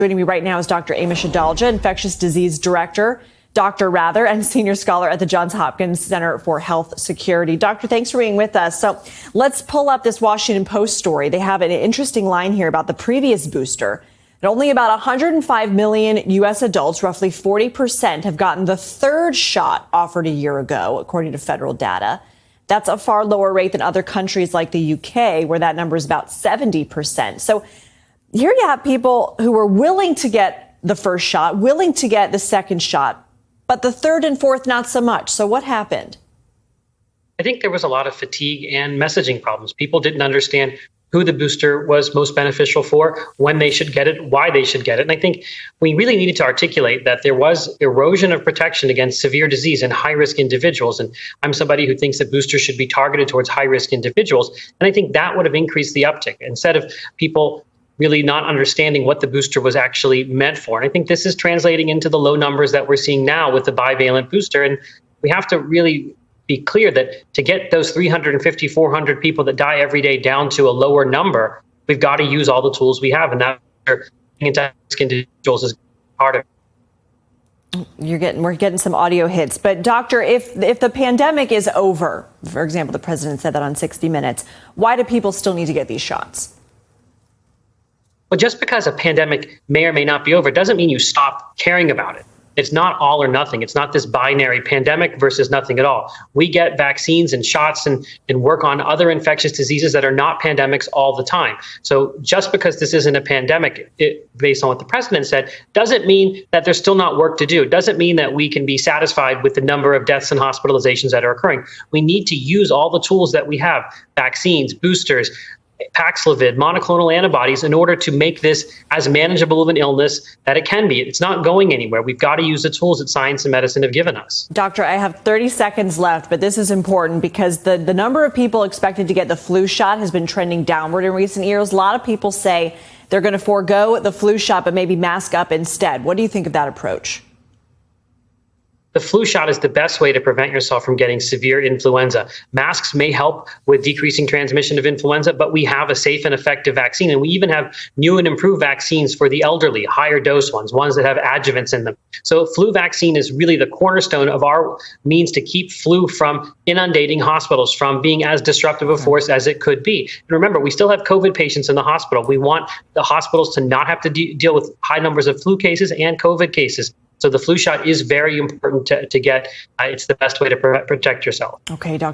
Joining me right now is Dr. Amish Adalja, infectious disease doctor, and senior scholar at the Johns Hopkins Center for Health Security. Doctor, thanks for being with us. So let's pull up this Washington Post story. They have an interesting line here about the previous booster. And only about 105 million U.S. adults, roughly 40%, have gotten the third shot offered a year ago, according to federal data. That's a far lower rate than other countries like the UK, where that number is about 70%. So here you have people who were willing to get the first shot, willing to get the second shot, but the third and fourth, not so much. So what happened? I think there was a lot of fatigue and messaging problems. People didn't understand who the booster was most beneficial for, when they should get it, why they should get it. And I think we really needed to articulate that there was erosion of protection against severe disease in high-risk individuals. And I'm somebody who thinks that boosters should be targeted towards high-risk individuals. And I think that would have increased the uptick instead of people really not understanding what the booster was actually meant for. And I think this is translating into the low numbers that we're seeing now with the bivalent booster. And we have to really be clear that to get those 350, 400 people that die every day down to a lower number, we've got to use all the tools we have. And that into individuals is part of it. We're getting some audio hits. But doctor, if the pandemic is over, for example, the president said that on 60 Minutes, why do people still need to get these shots? Well, just because a pandemic may or may not be over doesn't mean you stop caring about it. It's not all or nothing. It's not this binary pandemic versus nothing at all. We get vaccines and shots and work on other infectious diseases that are not pandemics all the time. So just because this isn't a pandemic, based on what the president said, doesn't mean that there's still not work to do. It doesn't mean that we can be satisfied with the number of deaths and hospitalizations that are occurring. We need to use all the tools that we have, vaccines, boosters, Paxlovid, monoclonal antibodies, in order to make this as manageable of an illness that it can be. It's not going anywhere. We've got to use the tools that science and medicine have given us. Doctor, I have 30 seconds left, but this is important because the number of people expected to get the flu shot has been trending downward in recent years. A lot of people say they're going to forego the flu shot, but maybe mask up instead. What do you think of that approach? The flu shot is the best way to prevent yourself from getting severe influenza. Masks may help with decreasing transmission of influenza, but we have a safe and effective vaccine. And we even have new and improved vaccines for the elderly, higher dose ones that have adjuvants in them. So flu vaccine is really the cornerstone of our means to keep flu from inundating hospitals, from being as disruptive a force as it could be. And remember, we still have COVID patients in the hospital. We want the hospitals to not have to deal with high numbers of flu cases and COVID cases. So the flu shot is very important to get. It's the best way to protect yourself. Okay, Dr.